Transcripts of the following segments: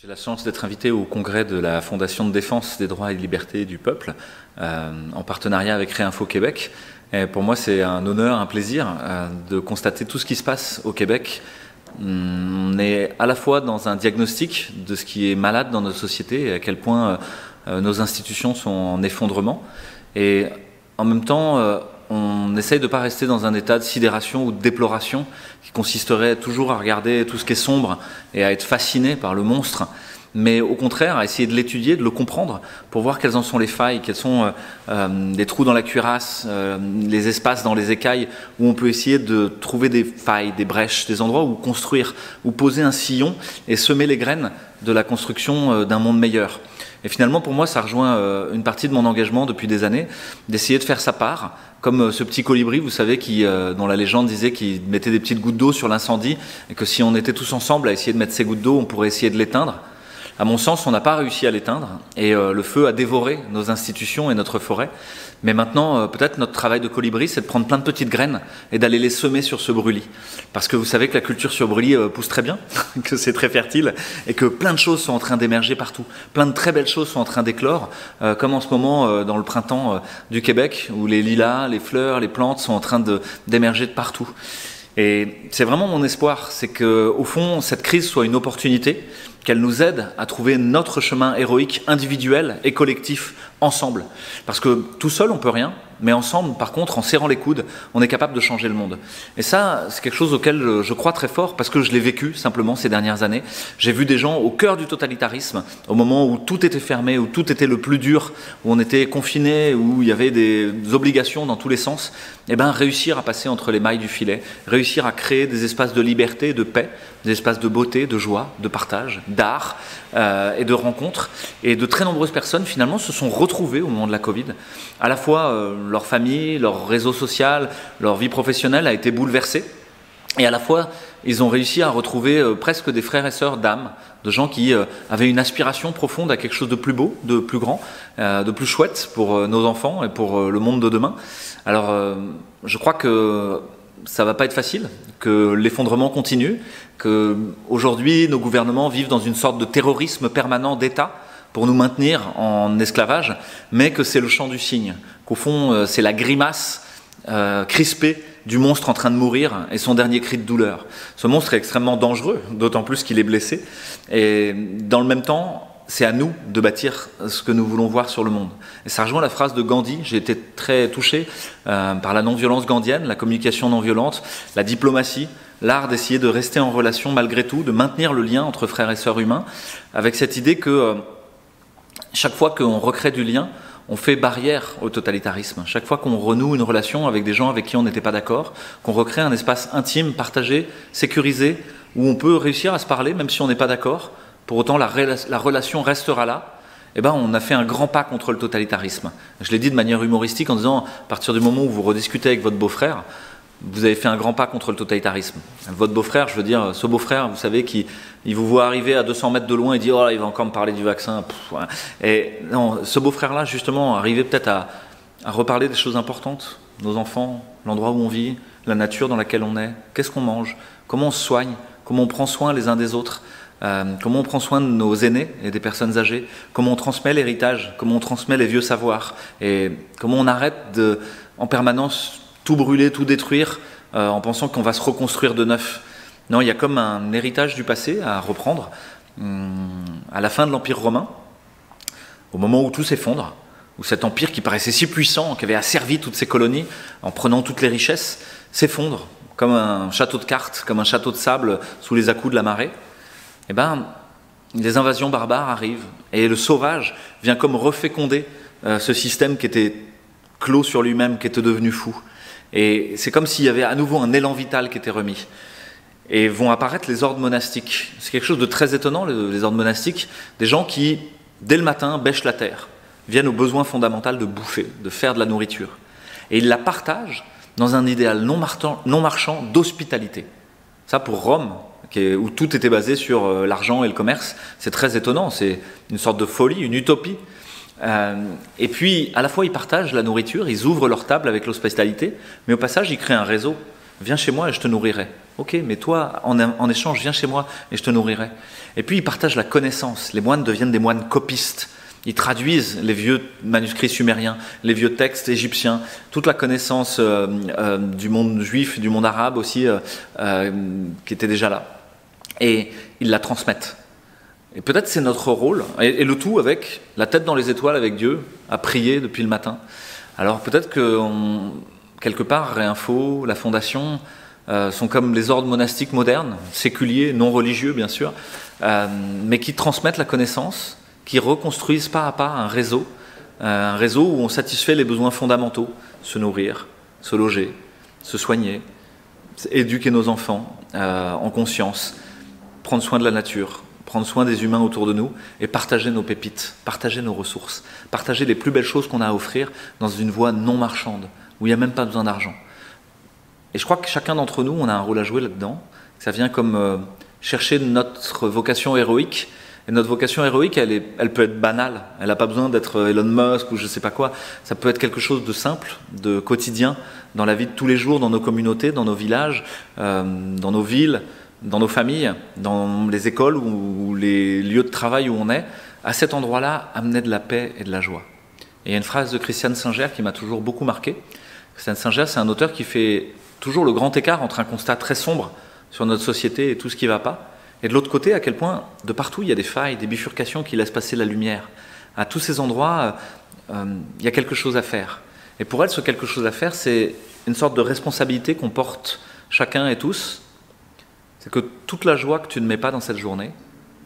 J'ai la chance d'être invité au congrès de la Fondation de défense des droits et libertés du peuple, en partenariat avec Réinfo Québec. Et pour moi, c'est un honneur, un plaisir de constater tout ce qui se passe au Québec. On est à la fois dans un diagnostic de ce qui est malade dans notre société et à quel point nos institutions sont en effondrement. Et en même temps, on essaye de ne pas rester dans un état de sidération ou de déploration qui consisterait toujours à regarder tout ce qui est sombre et à être fasciné par le monstre, mais au contraire à essayer de l'étudier, de le comprendre pour voir quelles en sont les failles, quels sont les trous dans la cuirasse, les espaces dans les écailles où on peut essayer de trouver des failles, des brèches, des endroits où construire, où poser un sillon et semer les graines de la construction d'un monde meilleur. Et finalement, pour moi, ça rejoint une partie de mon engagement depuis des années, d'essayer de faire sa part, comme ce petit colibri, vous savez, dont la légende disait qu'il mettait des petites gouttes d'eau sur l'incendie, et que si on était tous ensemble à essayer de mettre ces gouttes d'eau, on pourrait essayer de l'éteindre. À mon sens, on n'a pas réussi à l'éteindre, et le feu a dévoré nos institutions et notre forêt. Mais maintenant, peut-être notre travail de colibri, c'est de prendre plein de petites graines et d'aller les semer sur ce brûlis. Parce que vous savez que la culture sur brûlis pousse très bien, que c'est très fertile, et que plein de choses sont en train d'émerger partout. Plein de très belles choses sont en train d'éclore, comme en ce moment dans le printemps du Québec, où les lilas, les fleurs, les plantes sont en train d'émerger de partout. Et c'est vraiment mon espoir, c'est qu'au fond, cette crise soit une opportunité, qu'elle nous aide à trouver notre chemin héroïque individuel et collectif ensemble. Parce que tout seul, on peut rien, mais ensemble, par contre, en serrant les coudes, on est capable de changer le monde. Et ça, c'est quelque chose auquel je crois très fort, parce que je l'ai vécu simplement ces dernières années. J'ai vu des gens au cœur du totalitarisme, au moment où tout était fermé, où tout était le plus dur, où on était confiné, où il y avait des obligations dans tous les sens, et ben réussir à passer entre les mailles du filet, réussir à créer des espaces de liberté, de paix, des espaces de beauté, de joie, de partage, d'art et de rencontres. Et de très nombreuses personnes, finalement, se sont retrouvées au moment de la Covid. À la fois, leur famille, leur réseau social, leur vie professionnelle a été bouleversée. Et à la fois, ils ont réussi à retrouver presque des frères et sœurs d'âme, de gens qui avaient une aspiration profonde à quelque chose de plus beau, de plus grand, de plus chouette pour nos enfants et pour le monde de demain. Alors, je crois que ça va pas être facile, que l'effondrement continue, que aujourd'hui nos gouvernements vivent dans une sorte de terrorisme permanent d'État pour nous maintenir en esclavage, mais que c'est le chant du cygne, qu'au fond c'est la grimace crispée du monstre en train de mourir et son dernier cri de douleur. Ce monstre est extrêmement dangereux, d'autant plus qu'il est blessé, et dans le même temps, c'est à nous de bâtir ce que nous voulons voir sur le monde. Et ça rejoint la phrase de Gandhi. J'ai été très touché par la non-violence gandhienne, la communication non-violente, la diplomatie, l'art d'essayer de rester en relation malgré tout, de maintenir le lien entre frères et sœurs humains, avec cette idée que chaque fois qu'on recrée du lien, on fait barrière au totalitarisme. Chaque fois qu'on renoue une relation avec des gens avec qui on n'était pas d'accord, qu'on recrée un espace intime, partagé, sécurisé, où on peut réussir à se parler même si on n'est pas d'accord, pour autant la relation restera là, eh ben, on a fait un grand pas contre le totalitarisme. Je l'ai dit de manière humoristique en disant, à partir du moment où vous rediscutez avec votre beau-frère, vous avez fait un grand pas contre le totalitarisme. Votre beau-frère, je veux dire, ce beau-frère, vous savez, il vous voit arriver à 200 mètres de loin et dit « Oh là, il va encore me parler du vaccin. » Et non, ce beau-frère-là, justement, arrivait peut-être à reparler des choses importantes. Nos enfants, l'endroit où on vit, la nature dans laquelle on est, qu'est-ce qu'on mange, comment on se soigne, comment on prend soin les uns des autres. Comment on prend soin de nos aînés et des personnes âgées, comment on transmet l'héritage, comment on transmet les vieux savoirs, et comment on arrête de, en permanence, tout brûler, tout détruire, en pensant qu'on va se reconstruire de neuf. Non, il y a comme un héritage du passé à reprendre. À la fin de l'Empire romain, au moment où tout s'effondre, où cet empire qui paraissait si puissant, qui avait asservi toutes ces colonies, en prenant toutes les richesses, s'effondre, comme un château de cartes, comme un château de sable sous les à-coups de la marée. Eh bien, les invasions barbares arrivent et le sauvage vient comme reféconder ce système qui était clos sur lui-même, qui était devenu fou. Et c'est comme s'il y avait à nouveau un élan vital qui était remis. Et vont apparaître les ordres monastiques. C'est quelque chose de très étonnant, les ordres monastiques, des gens qui, dès le matin, bêchent la terre, viennent au besoin fondamental de bouffer, de faire de la nourriture. Et ils la partagent dans un idéal non marchand d'hospitalité. Ça, pour Rome, où tout était basé sur l'argent et le commerce, c'est très étonnant, c'est une sorte de folie, une utopie. Et puis, à la fois, ils partagent la nourriture, ils ouvrent leur table avec l'hospitalité, mais au passage, ils créent un réseau. Viens chez moi et je te nourrirai. Ok, mais toi, en échange, viens chez moi et je te nourrirai. Et puis ils partagent la connaissance. Les moines deviennent des moines copistes. Ils traduisent les vieux manuscrits sumériens, les vieux textes égyptiens, toute la connaissance du monde juif, du monde arabe aussi, qui était déjà là. Et ils la transmettent. Et peut-être c'est notre rôle, et le tout avec la tête dans les étoiles avec Dieu, à prier depuis le matin. Alors peut-être que quelque part, Réinfo, la Fondation, sont comme les ordres monastiques modernes, séculiers, non religieux bien sûr, mais qui transmettent la connaissance, qui reconstruisent pas à pas un réseau où on satisfait les besoins fondamentaux, se nourrir, se loger, se soigner, éduquer nos enfants en conscience, prendre soin de la nature, prendre soin des humains autour de nous et partager nos pépites, partager nos ressources, partager les plus belles choses qu'on a à offrir dans une voie non marchande, où il n'y a même pas besoin d'argent. Et je crois que chacun d'entre nous, on a un rôle à jouer là-dedans. Ça vient comme chercher notre vocation héroïque. Et notre vocation héroïque, elle peut être banale. Elle n'a pas besoin d'être Elon Musk ou je ne sais pas quoi. Ça peut être quelque chose de simple, de quotidien, dans la vie de tous les jours, dans nos communautés, dans nos villages, dans nos villes, dans nos familles, dans les écoles ou les lieux de travail où on est. À cet endroit-là, amener de la paix et de la joie. Et il y a une phrase de Christiane Singer qui m'a toujours beaucoup marqué. Christiane Singer, c'est un auteur qui fait toujours le grand écart entre un constat très sombre sur notre société et tout ce qui ne va pas, et de l'autre côté, à quel point, de partout, il y a des failles, des bifurcations qui laissent passer la lumière. À tous ces endroits, il y a quelque chose à faire. Et pour elle, ce quelque chose à faire, c'est une sorte de responsabilité qu'on porte chacun et tous. C'est que toute la joie que tu ne mets pas dans cette journée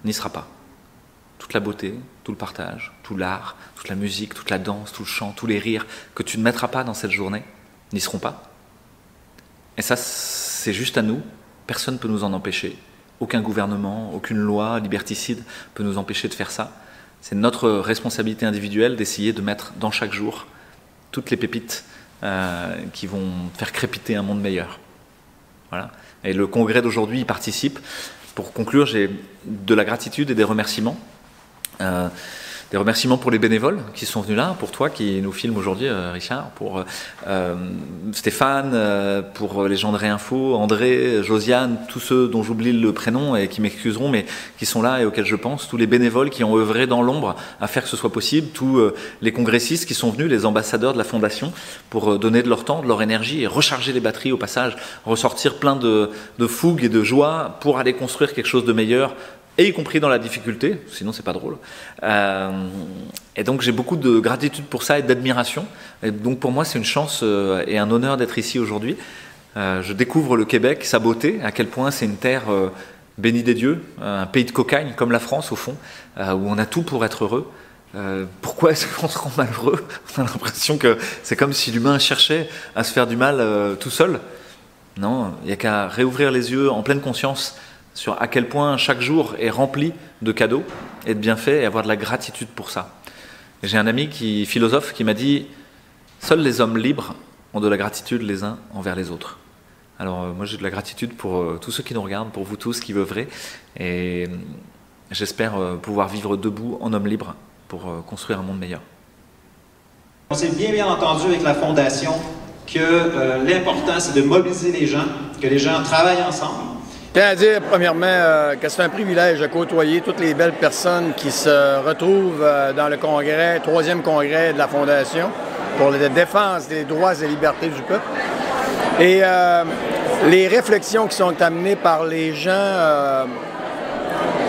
n'y sera pas. Toute la beauté, tout le partage, tout l'art, toute la musique, toute la danse, tout le chant, tous les rires que tu ne mettras pas dans cette journée n'y seront pas. Et ça, c'est juste à nous. Personne ne peut nous en empêcher. Aucun gouvernement, aucune loi liberticide peut nous empêcher de faire ça. C'est notre responsabilité individuelle d'essayer de mettre dans chaque jour toutes les pépites qui vont faire crépiter un monde meilleur. Voilà. Et le congrès d'aujourd'hui y participe. Pour conclure, j'ai de la gratitude et des remerciements. Des remerciements pour les bénévoles qui sont venus là, pour toi qui nous filme aujourd'hui, Richard, pour Stéphane, pour les gens de Réinfo, André, Josiane, tous ceux dont j'oublie le prénom et qui m'excuseront, mais qui sont là et auxquels je pense, tous les bénévoles qui ont œuvré dans l'ombre à faire que ce soit possible, tous les congressistes qui sont venus, les ambassadeurs de la Fondation, pour donner de leur temps, de leur énergie et recharger les batteries au passage, ressortir plein de fougue et de joie pour aller construire quelque chose de meilleur, et y compris dans la difficulté, sinon c'est pas drôle. Et donc j'ai beaucoup de gratitude pour ça et d'admiration. Et donc pour moi c'est une chance et un honneur d'être ici aujourd'hui. Je découvre le Québec, sa beauté, à quel point c'est une terre bénie des dieux, un pays de cocagne comme la France au fond, où on a tout pour être heureux. Pourquoi est-ce qu'on se rend malheureux? On a l'impression que c'est comme si l'humain cherchait à se faire du mal tout seul. Non, il n'y a qu'à réouvrir les yeux en pleine conscience sur à quel point chaque jour est rempli de cadeaux et de bienfaits et avoir de la gratitude pour ça. J'ai un ami philosophe qui m'a dit « Seuls les hommes libres ont de la gratitude les uns envers les autres ». Alors moi j'ai de la gratitude pour tous ceux qui nous regardent, pour vous tous qui œuvrez et j'espère pouvoir vivre debout en homme libre pour construire un monde meilleur. On s'est bien entendu avec la Fondation que l'important c'est de mobiliser les gens, que les gens travaillent ensemble. Je tiens à dire, premièrement, que c'est un privilège de côtoyer toutes les belles personnes qui se retrouvent dans le congrès, 3e congrès de la Fondation pour la défense des droits et libertés du peuple. Et les réflexions qui sont amenées par les gens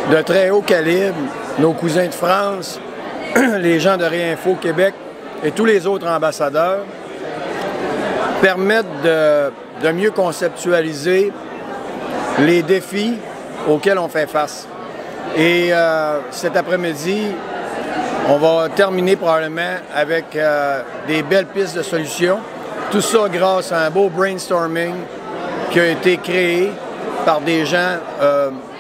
de très haut calibre, nos cousins de France, les gens de Réinfo Québec et tous les autres ambassadeurs, permettent de mieux conceptualiser les défis auxquels on fait face. Et cet après-midi, on va terminer probablement avec des belles pistes de solutions. Tout ça grâce à un beau brainstorming qui a été créé par des gens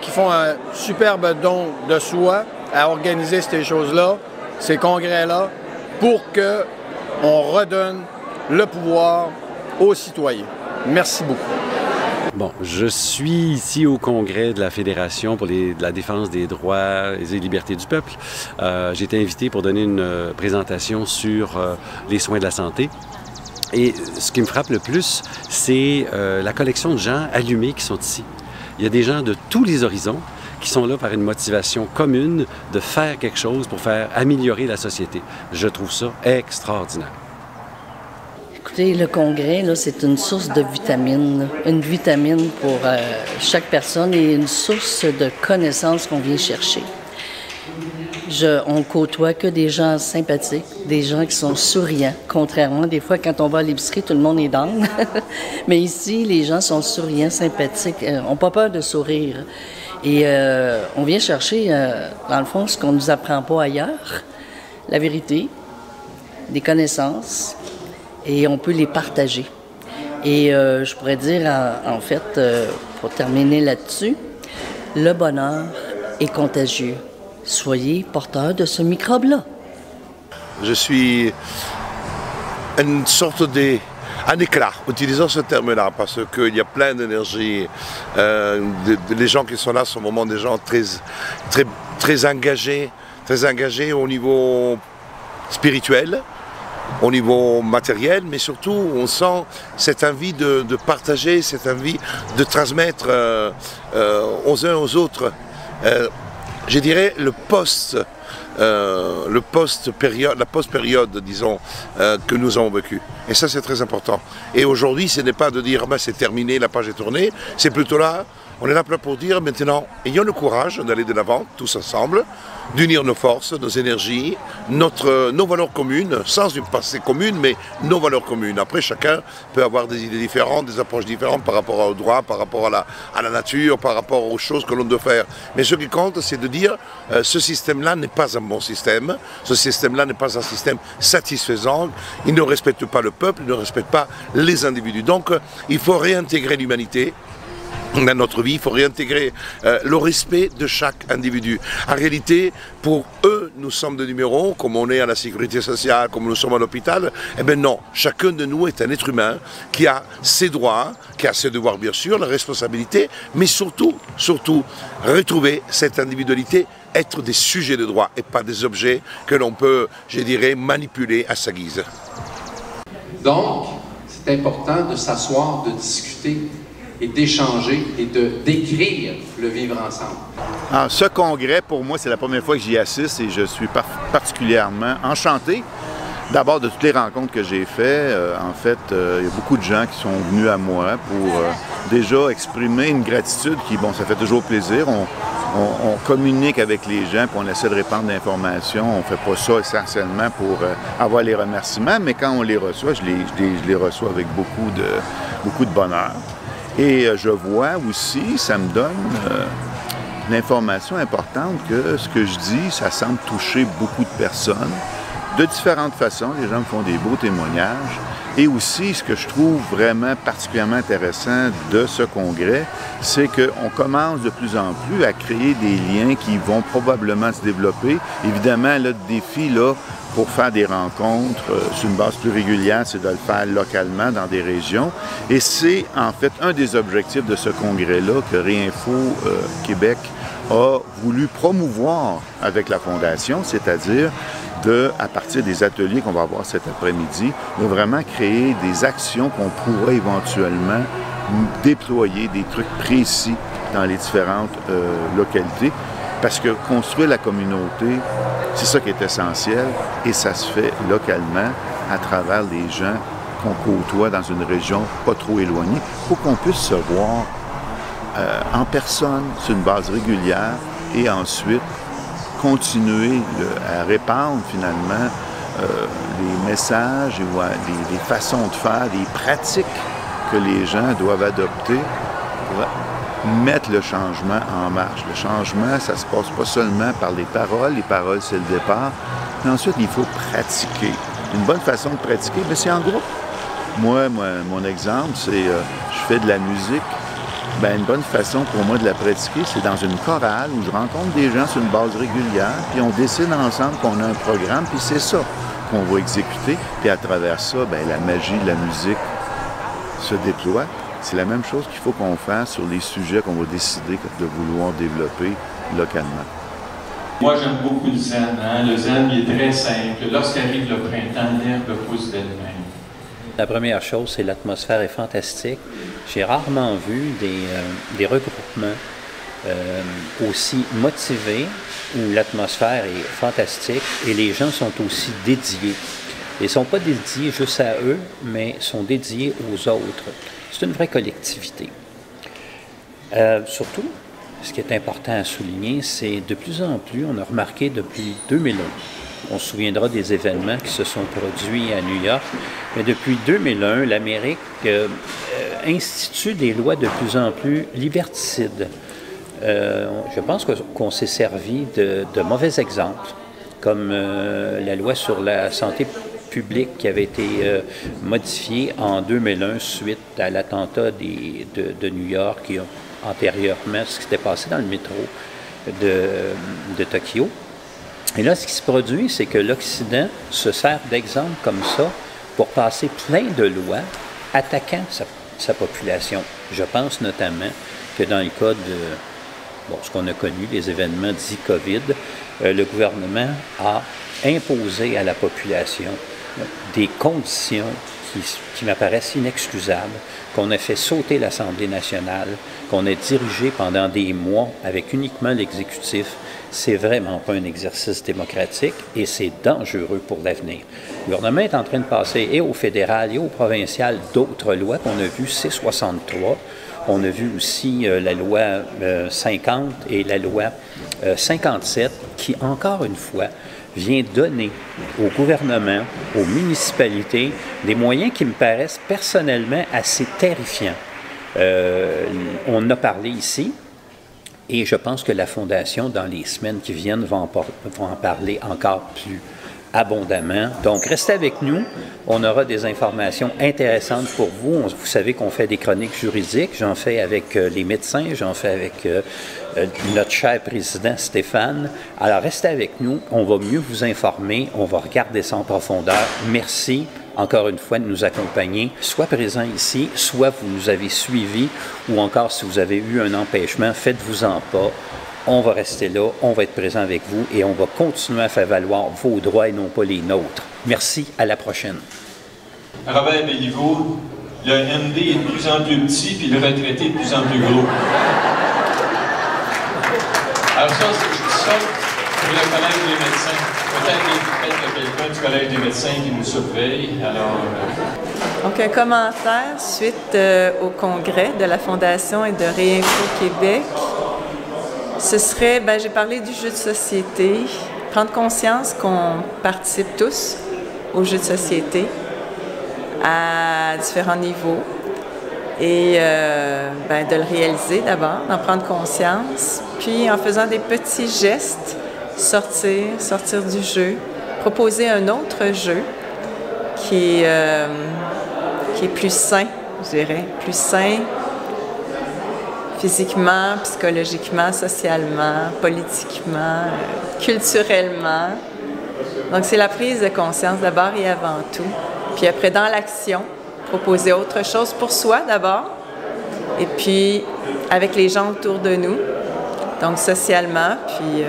qui font un superbe don de soi à organiser ces choses-là, ces congrès-là, pour qu'on redonne le pouvoir aux citoyens. Merci beaucoup. Bon, je suis ici au congrès de la Fédération pour la défense des droits et des libertés du peuple. J'ai été invité pour donner une présentation sur les soins de la santé. Et ce qui me frappe le plus, c'est la collection de gens allumés qui sont ici. Il y a des gens de tous les horizons qui sont là par une motivation commune de faire quelque chose pour faire améliorer la société. Je trouve ça extraordinaire. Écoutez, le congrès, c'est une source de vitamines. Une vitamine pour chaque personne et une source de connaissances qu'on vient chercher. On côtoie que des gens sympathiques, des gens qui sont souriants. Contrairement, des fois, quand on va à l'épicerie, tout le monde est down. Mais ici, les gens sont souriants, sympathiques, n'ont pas peur de sourire. Et on vient chercher, dans le fond, ce qu'on ne nous apprend pas ailleurs, la vérité, des connaissances, et on peut les partager. Et je pourrais dire, en fait, pour terminer là-dessus, le bonheur est contagieux. Soyez porteur de ce microbe-là. Je suis une sorte un éclat, utilisons ce terme-là, parce qu'il y a plein d'énergie. Les gens qui sont là sont vraiment des gens très engagés au niveau spirituel, au niveau matériel, mais surtout on sent cette envie de partager, cette envie de transmettre aux uns aux autres. Je dirais la post-période, disons, que nous avons vécue. Et ça, c'est très important. Et aujourd'hui, ce n'est pas de dire c'est terminé, la page est tournée. C'est plutôt là, on est là pour dire maintenant, ayons le courage d'aller de l'avant, tous ensemble, d'unir nos forces, nos énergies, nos valeurs communes, sans une passé commune, mais nos valeurs communes. Après, chacun peut avoir des idées différentes, des approches différentes par rapport au droit, par rapport à la nature, par rapport aux choses que l'on doit faire. Mais ce qui compte, c'est de dire ce système-là n'est pas un bon système, ce système-là n'est pas un système satisfaisant, il ne respecte pas le peuple, il ne respecte pas les individus. Donc, il faut réintégrer l'humanité dans notre vie, il faut réintégrer le respect de chaque individu. En réalité, pour eux, nous sommes des numéros, comme on est à la sécurité sociale, comme nous sommes à l'hôpital. Eh bien non, chacun de nous est un être humain qui a ses droits, qui a ses devoirs bien sûr, la responsabilité, mais surtout, retrouver cette individualité, être des sujets de droit et pas des objets que l'on peut, je dirais, manipuler à sa guise. Donc, c'est important de s'asseoir, de discuter, et d'échanger et de d'écrire le vivre ensemble. Alors, ce congrès, pour moi, c'est la première fois que j'y assiste et je suis particulièrement enchanté. D'abord, de toutes les rencontres que j'ai faites. En fait, il y a beaucoup de gens qui sont venus à moi pour déjà exprimer une gratitude qui, bon, ça fait toujours plaisir. On communique avec les gens, puis on essaie de répandre l'information. On ne fait pas ça essentiellement pour avoir les remerciements, mais quand on les reçoit, je les reçois avec beaucoup de bonheur. Et je vois aussi, ça me donne l'information importante que ce que je dis, ça semble toucher beaucoup de personnes de différentes façons. Les gens me font des beaux témoignages. Et aussi, ce que je trouve vraiment particulièrement intéressant de ce congrès, c'est qu'on commence de plus en plus à créer des liens qui vont probablement se développer. Évidemment, le défi, là, pour faire des rencontres sur une base plus régulière, c'est de le faire localement dans des régions. Et c'est en fait un des objectifs de ce congrès-là que Réinfo Québec a voulu promouvoir avec la Fondation, c'est-à-dire à partir des ateliers qu'on va avoir cet après-midi, de vraiment créer des actions qu'on pourrait éventuellement déployer, des trucs précis dans les différentes localités. Parce que construire la communauté, c'est ça qui est essentiel et ça se fait localement à travers les gens qu'on côtoie dans une région pas trop éloignée pour qu'on puisse se voir en personne sur une base régulière et ensuite continuer à répandre finalement les messages ou les façons de faire, les pratiques que les gens doivent adopter pour mettre le changement en marche. Le changement, ça se passe pas seulement par les paroles c'est le départ, mais ensuite il faut pratiquer. Une bonne façon de pratiquer, c'est en groupe. Moi, mon exemple, c'est je fais de la musique. Une bonne façon pour moi de la pratiquer, c'est dans une chorale où je rencontre des gens sur une base régulière, puis on décide ensemble qu'on a un programme, puis c'est ça qu'on va exécuter. Puis à travers ça, la magie de la musique se déploie. C'est la même chose qu'il faut qu'on fasse sur les sujets qu'on va décider de vouloir développer localement. Moi, j'aime beaucoup le zen. Le zen, il est très simple. Lorsqu'arrive le printemps, l'herbe pousse d'elle-même. La première chose, c'est l'atmosphère est fantastique. J'ai rarement vu des regroupements aussi motivés, où l'atmosphère est fantastique et les gens sont aussi dédiés. Ils ne sont pas dédiés juste à eux, mais sont dédiés aux autres. C'est une vraie collectivité. Surtout, ce qui est important à souligner, c'est de plus en plus, on a remarqué depuis 2001, on se souviendra des événements qui se sont produits à New York, mais depuis 2001, l'Amérique institue des lois de plus en plus liberticides. Je pense qu'on s'est servi de mauvais exemples, comme la loi sur la santé publique qui avait été modifiée en 2001 suite à l'attentat de New York et antérieurement ce qui s'était passé dans le métro de Tokyo. Et là, ce qui se produit, c'est que l'Occident se sert d'exemples comme ça pour passer plein de lois attaquant sa population. Je pense notamment que dans le cas de ce qu'on a connu, les événements dits COVID, le gouvernement a imposé à la population des conditions qui m'apparaissent inexcusables, qu'on a fait sauter l'Assemblée nationale, qu'on a dirigé pendant des mois avec uniquement l'exécutif. C'est vraiment pas un exercice démocratique et c'est dangereux pour l'avenir. Le gouvernement est en train de passer et au fédéral et au provincial d'autres lois qu'on a vues, C-63. On a vu aussi la loi 50 et la loi 57 qui, encore une fois, vient donner au gouvernement, aux municipalités, des moyens qui me paraissent personnellement assez terrifiants. On en a parlé ici et je pense que la Fondation, dans les semaines qui viennent, va en parler encore plus abondamment. Donc, restez avec nous. On aura des informations intéressantes pour vous. Vous savez qu'on fait des chroniques juridiques. J'en fais avec les médecins, j'en fais avec notre cher président Stéphane. Alors, restez avec nous. On va mieux vous informer. On va regarder ça en profondeur. Merci encore une fois de nous accompagner. Soit présent ici, soit vous nous avez suivis, ou encore si vous avez eu un empêchement, faites-vous-en pas. On va rester là, on va être présent avec vous et on va continuer à faire valoir vos droits et non pas les nôtres. Merci, à la prochaine. Robert Béliveau, le MD est de plus en plus petit puis le retraité est de plus en plus gros. Alors ça, je dis ça pour le Collège des médecins. Peut-être quelqu'un du Collège des médecins qui nous surveille. Alors, Donc, un commentaire suite au congrès de la Fondation et de Réinfo Québec. Ce serait, j'ai parlé du jeu de société, prendre conscience qu'on participe tous au jeu de société à différents niveaux et de le réaliser d'abord, d'en prendre conscience, puis en faisant des petits gestes, sortir du jeu, proposer un autre jeu qui est plus sain, je dirais, plus sain, physiquement, psychologiquement, socialement, politiquement, culturellement. Donc, c'est la prise de conscience d'abord et avant tout. Puis après, dans l'action, proposer autre chose pour soi d'abord, et puis avec les gens autour de nous, donc socialement, puis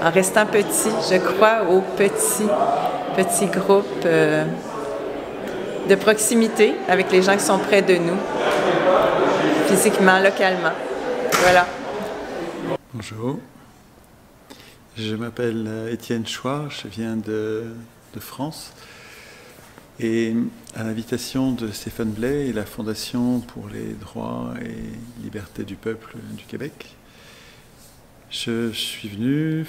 en restant petit, je crois aux petits groupes de proximité avec les gens qui sont près de nous. Physiquement, localement. Voilà. Bonjour. Je m'appelle Étienne Chouard, je viens de France. Et à l'invitation de Stéphane Blais et la Fondation pour les droits et libertés du peuple du Québec, je suis venu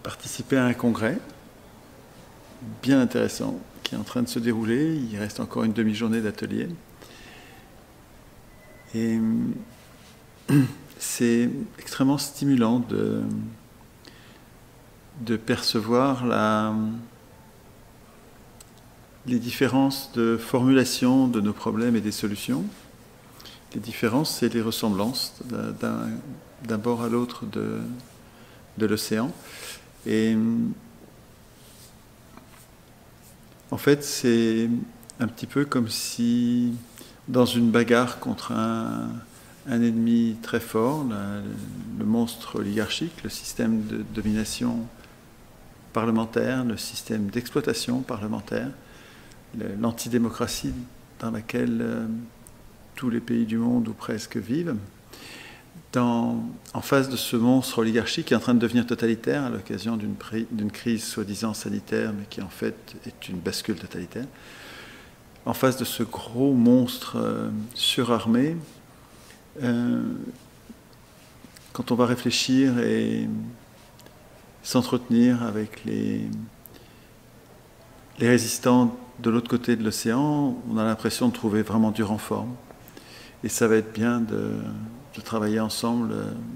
participer à un congrès bien intéressant qui est en train de se dérouler. Il reste encore une demi-journée d'atelier. Et c'est extrêmement stimulant de percevoir les différences de formulation de nos problèmes et des solutions. Les différences et les ressemblances d'un bord à l'autre de l'océan. Et en fait, c'est un petit peu comme si, dans une bagarre contre un ennemi très fort, le monstre oligarchique, le système de domination parlementaire, le système d'exploitation parlementaire, l'antidémocratie dans laquelle tous les pays du monde ou presque vivent, en face de ce monstre oligarchique qui est en train de devenir totalitaire à l'occasion d'une crise soi-disant sanitaire, mais qui en fait est une bascule totalitaire, en face de ce gros monstre surarmé, quand on va réfléchir et s'entretenir avec les résistants de l'autre côté de l'océan, on a l'impression de trouver vraiment du renfort. Et ça va être bien de travailler ensemble.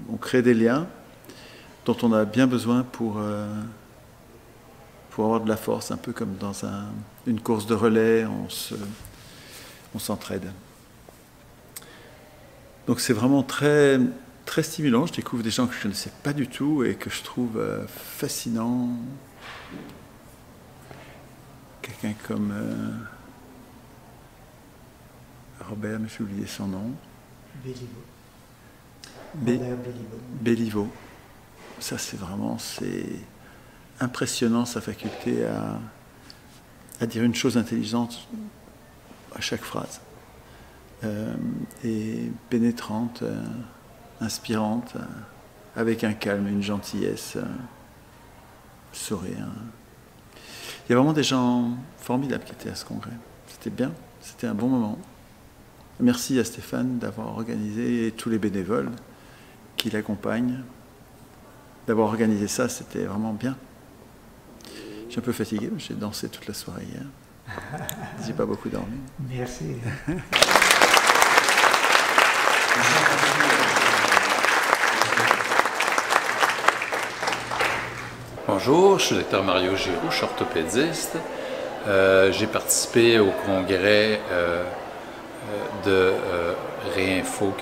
On crée des liens dont on a bien besoin pour avoir de la force, un peu comme dans une course de relais, on s'entraide. Donc c'est vraiment très, très stimulant. Je découvre des gens que je ne sais pas du tout et que je trouve fascinants. Quelqu'un comme Robert, mais j'ai oublié son nom. Béliveau. Ça, c'est impressionnant, sa faculté à dire une chose intelligente à chaque phrase. Et pénétrante, inspirante, avec un calme, une gentillesse, sourire. Il y a vraiment des gens formidables qui étaient à ce congrès. C'était bien, c'était un bon moment. Merci à Stéphane d'avoir organisé, et tous les bénévoles qui l'accompagnent, d'avoir organisé ça, c'était vraiment bien. Je suis un peu fatigué, mais j'ai dansé toute la soirée hier. J'ai pas beaucoup dormi. Merci. Bonjour, je suis le Dr Mario Giroux, je suis orthopédiste. J'ai participé au congrès de Réinfo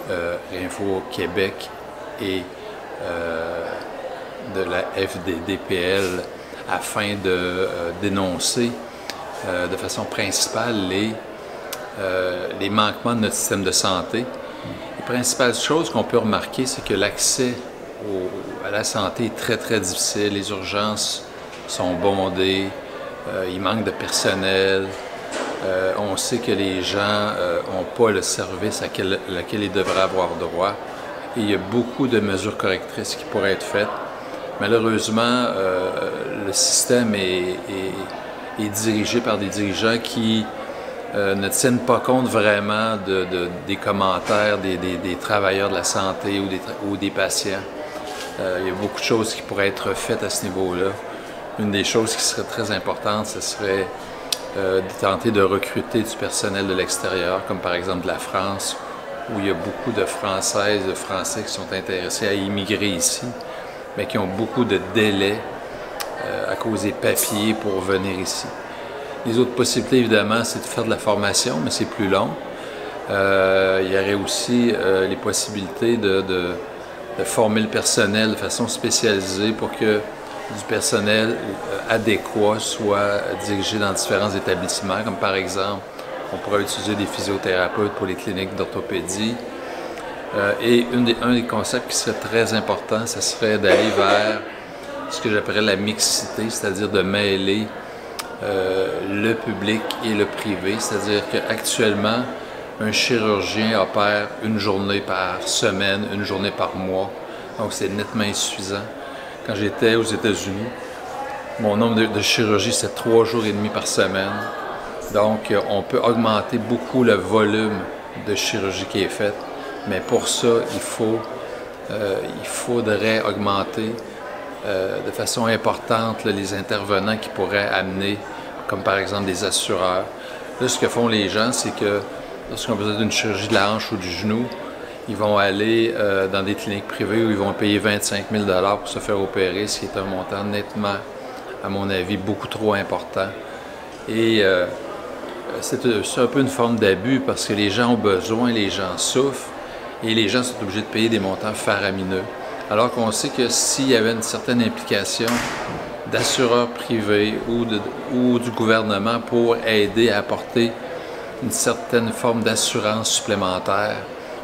Québec et de la FDDPL afin de dénoncer de façon principale les manquements de notre système de santé. Les principales choses qu'on peut remarquer, c'est que l'accès à la santé est très, très difficile. Les urgences sont bondées, il manque de personnel. On sait que les gens n'ont pas le service auquel ils devraient avoir droit. Et il y a beaucoup de mesures correctrices qui pourraient être faites. Malheureusement, le système est dirigé par des dirigeants qui ne tiennent pas compte vraiment des commentaires des travailleurs de la santé ou des patients. Il y a beaucoup de choses qui pourraient être faites à ce niveau-là. Une des choses qui serait très importante, ce serait de tenter de recruter du personnel de l'extérieur, comme par exemple de la France, où il y a beaucoup de Françaises, de Français qui sont intéressés à immigrer ici, mais qui ont beaucoup de délais à cause des papiers pour venir ici. Les autres possibilités, évidemment, c'est de faire de la formation, mais c'est plus long. Il y aurait aussi les possibilités de former le personnel de façon spécialisée pour que du personnel adéquat soit dirigé dans différents établissements, comme par exemple, on pourrait utiliser des physiothérapeutes pour les cliniques d'orthopédie. Et un des concepts qui serait très important, ce serait d'aller vers ce que j'appellerais la mixité, c'est-à-dire de mêler le public et le privé. C'est-à-dire qu'actuellement, un chirurgien opère une journée par semaine, une journée par mois. Donc, c'est nettement insuffisant. Quand j'étais aux États-Unis, mon nombre de chirurgies, c'est 3 jours et demi par semaine. Donc, on peut augmenter beaucoup le volume de chirurgie qui est faite. Mais pour ça, il faudrait augmenter de façon importante les intervenants qui pourraient amener, comme par exemple des assureurs. Là, ce que font les gens, c'est que lorsqu'ils ont besoin d'une chirurgie de la hanche ou du genou, ils vont aller dans des cliniques privées où ils vont payer 25 000 $ pour se faire opérer, ce qui est un montant nettement, à mon avis, beaucoup trop important. Et c'est un peu une forme d'abus parce que les gens ont besoin, les gens souffrent et les gens sont obligés de payer des montants faramineux. Alors qu'on sait que s'il y avait une certaine implication d'assureurs privés ou du gouvernement pour aider à apporter une certaine forme d'assurance supplémentaire,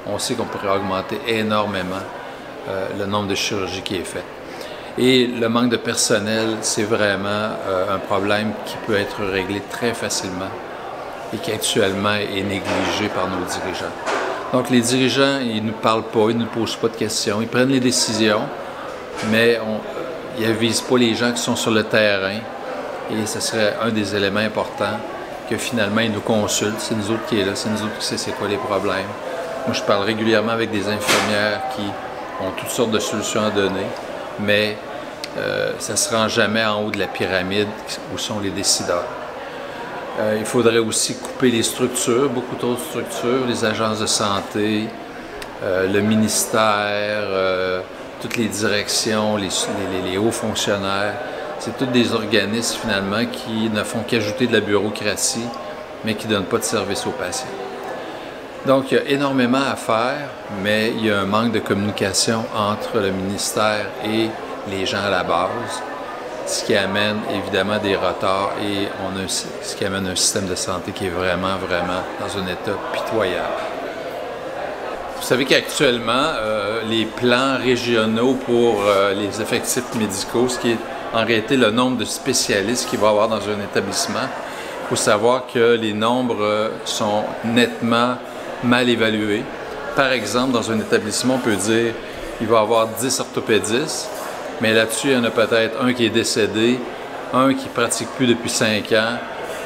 on sait qu'on pourrait augmenter énormément le nombre de chirurgies qui est fait. Et le manque de personnel, c'est vraiment un problème qui peut être réglé très facilement. et qui actuellement est négligé par nos dirigeants. Donc les dirigeants, ils ne nous parlent pas, ils ne nous posent pas de questions, ils prennent les décisions, mais ils n'avisent pas les gens qui sont sur le terrain et ce serait un des éléments importants que finalement ils nous consultent, c'est nous autres qui est là, c'est nous autres qui sait c'est quoi les problèmes. Moi je parle régulièrement avec des infirmières qui ont toutes sortes de solutions à donner, mais ça ne se rend jamais en haut de la pyramide où sont les décideurs. Il faudrait aussi couper les structures, beaucoup d'autres structures, les agences de santé, le ministère, toutes les directions, les hauts fonctionnaires. C'est tous des organismes finalement qui ne font qu'ajouter de la bureaucratie, mais qui ne donnent pas de service aux patients. Donc il y a énormément à faire, mais il y a un manque de communication entre le ministère et les gens à la base, ce qui amène évidemment des retards et ce qui amène un système de santé qui est vraiment dans un état pitoyable. Vous savez qu'actuellement, les plans régionaux pour les effectifs médicaux, ce qui est en réalité le nombre de spécialistes qu'il va y avoir dans un établissement, il faut savoir que les nombres sont nettement mal évalués. Par exemple, dans un établissement, on peut dire qu'il va y avoir 10 orthopédistes, mais là-dessus, il y en a peut-être un qui est décédé, un qui ne pratique plus depuis 5 ans,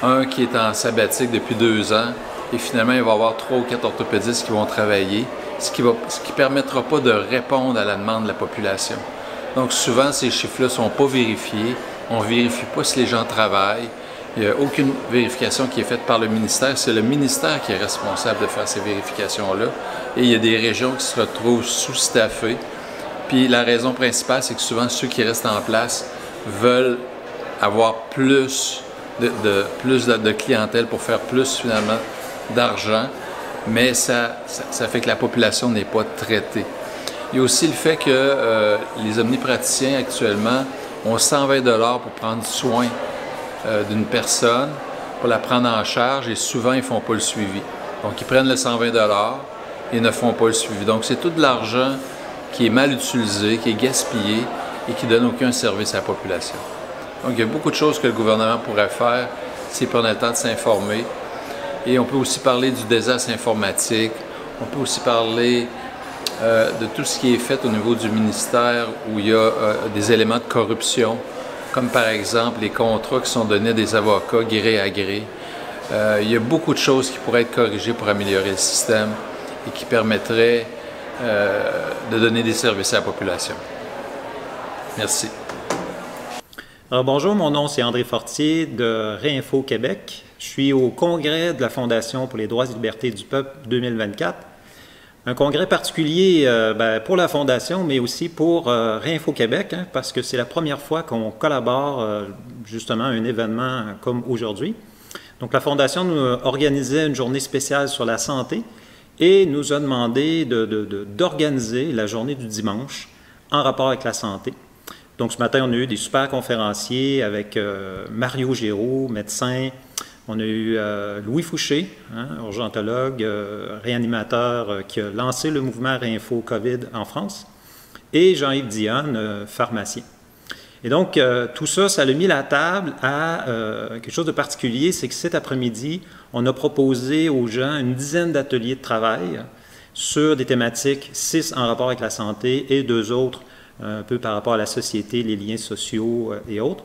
un qui est en sabbatique depuis 2 ans, et finalement, il va y avoir 3 ou 4 orthopédistes qui vont travailler, ce qui ne permettra pas de répondre à la demande de la population. Donc souvent, ces chiffres-là ne sont pas vérifiés, on ne vérifie pas si les gens travaillent, il n'y a aucune vérification qui est faite par le ministère, c'est le ministère qui est responsable de faire ces vérifications-là, et il y a des régions qui se retrouvent sous-staffées. Puis la raison principale, c'est que souvent, ceux qui restent en place veulent avoir plus de clientèle pour faire plus, finalement, d'argent, mais ça fait que la population n'est pas traitée. Il y a aussi le fait que les omnipraticiens, actuellement, ont 120 $ pour prendre soin d'une personne, pour la prendre en charge, et souvent, ils ne font pas le suivi. Donc, ils prennent le 120 $ et ne font pas le suivi. Donc, c'est tout de l'argent qui est mal utilisé, qui est gaspillé et qui ne donne aucun service à la population. Donc, il y a beaucoup de choses que le gouvernement pourrait faire si on a le temps de s'informer. Et on peut aussi parler du désastre informatique, on peut aussi parler de tout ce qui est fait au niveau du ministère où il y a des éléments de corruption, comme par exemple les contrats qui sont donnés à des avocats gré à gré. Il y a beaucoup de choses qui pourraient être corrigées pour améliorer le système et qui permettraient de donner des services à la population. Merci. Alors, bonjour, mon nom c'est André Fortier de Réinfo Québec. Je suis au congrès de la Fondation pour les droits et libertés du peuple 2024. Un congrès particulier pour la Fondation, mais aussi pour Réinfo Québec, parce que c'est la première fois qu'on collabore justement à un événement comme aujourd'hui. Donc la Fondation nous organisait une journée spéciale sur la santé et nous a demandé d'organiser la journée du dimanche en rapport avec la santé. Donc ce matin, on a eu des super conférenciers avec Mario Géraud, médecin. On a eu Louis Fouché, urgentologue, réanimateur, qui a lancé le mouvement Réinfo COVID en France, et Jean-Yves Dionne, pharmacien. Et donc, tout ça, ça a mis la table à quelque chose de particulier, c'est que cet après-midi, on a proposé aux gens une dizaine d'ateliers de travail sur des thématiques, 6 en rapport avec la santé et 2 autres un peu par rapport à la société, les liens sociaux et autres,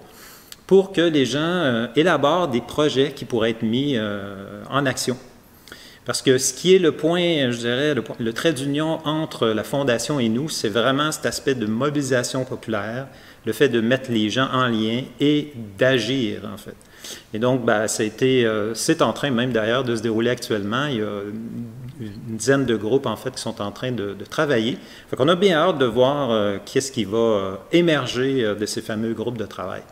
pour que les gens élaborent des projets qui pourraient être mis en action. Parce que ce qui est le point, je dirais, le trait d'union entre la Fondation et nous, c'est vraiment cet aspect de mobilisation populaire, le fait de mettre les gens en lien et d'agir, en fait. Et donc, c'est en train même d'ailleurs de se dérouler actuellement. Il y a une dizaine de groupes, en fait, qui sont en train de travailler. Fait qu'on a bien hâte de voir qu'est-ce qui va émerger de ces fameux groupes de travail.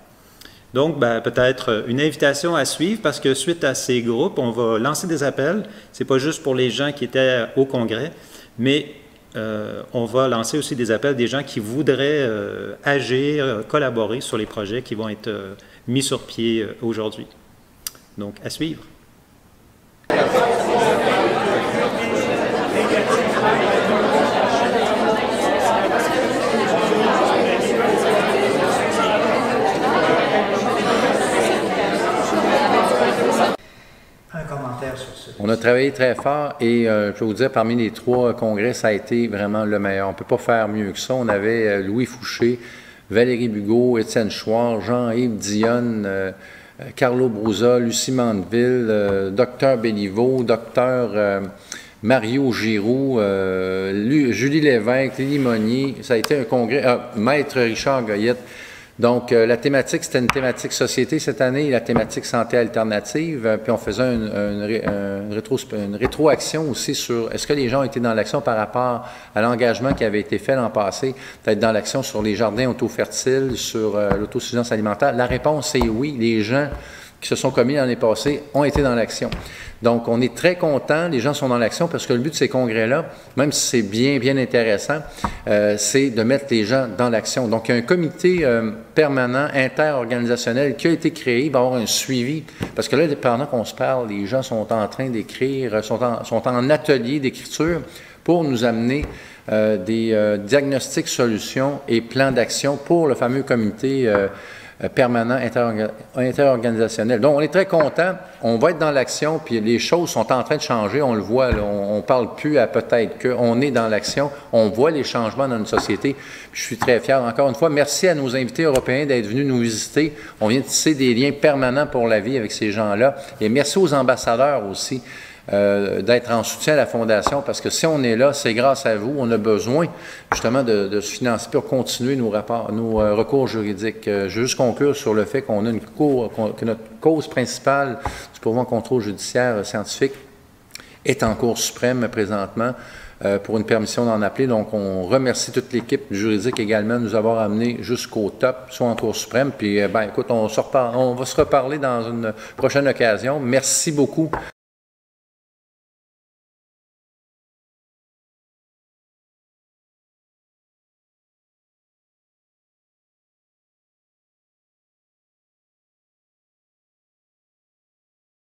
Donc, peut-être une invitation à suivre parce que suite à ces groupes, on va lancer des appels. Ce n'est pas juste pour les gens qui étaient au congrès, mais on va lancer aussi des appels des gens qui voudraient agir, collaborer sur les projets qui vont être mis sur pied aujourd'hui. Donc, à suivre. Un commentaire On a travaillé très fort et je peux vous dire, parmi les 3 congrès, ça a été vraiment le meilleur. On ne peut pas faire mieux que ça. On avait Louis Fouché, Valérie Bugeaud, Étienne Chouard, Jean-Yves Dionne, Carlo Brusa, Lucie Mandeville, Dr Béliveau, Dr Mario Giroux, Julie Lévesque, Lily Monnier. Ça a été un congrès. Maître Richard Goyette. Donc, la thématique, c'était une thématique société cette année, la thématique santé alternative. Puis on faisait une rétroaction aussi sur est-ce que les gens ont été dans l'action par rapport à l'engagement qui avait été fait l'an passé, peut-être dans l'action sur les jardins autofertiles, sur l'autosuffisance alimentaire. La réponse est oui. Les gens qui se sont commis l'année passée ont été dans l'action. Donc, on est très contents, les gens sont dans l'action parce que le but de ces congrès-là, même si c'est bien intéressant, c'est de mettre les gens dans l'action. Donc, il y a un comité permanent, interorganisationnel qui a été créé, il va y avoir un suivi. Parce que là, pendant qu'on se parle, les gens sont en train d'écrire, sont en atelier d'écriture pour nous amener des diagnostics, solutions et plans d'action pour le fameux comité permanent interorganisationnel. Donc, on est très content. On va être dans l'action, puis les choses sont en train de changer. On le voit, là, on ne parle plus à peut-être qu'on est dans l'action. On voit les changements dans notre société. Puis je suis très fier. Encore une fois, merci à nos invités européens d'être venus nous visiter. On vient de tisser des liens permanents pour la vie avec ces gens-là. Et merci aux ambassadeurs aussi. D'être en soutien à la Fondation, parce que si on est là, c'est grâce à vous. On a besoin justement de se financer pour continuer nos recours juridiques. Je veux juste conclure sur le fait qu'on a que notre cause principale du pourvoi contrôle judiciaire scientifique est en Cour suprême présentement pour une permission d'en appeler. Donc, on remercie toute l'équipe juridique également de nous avoir amenés jusqu'au top, soit en Cour suprême. Puis, écoute, on va se reparler dans une prochaine occasion. Merci beaucoup.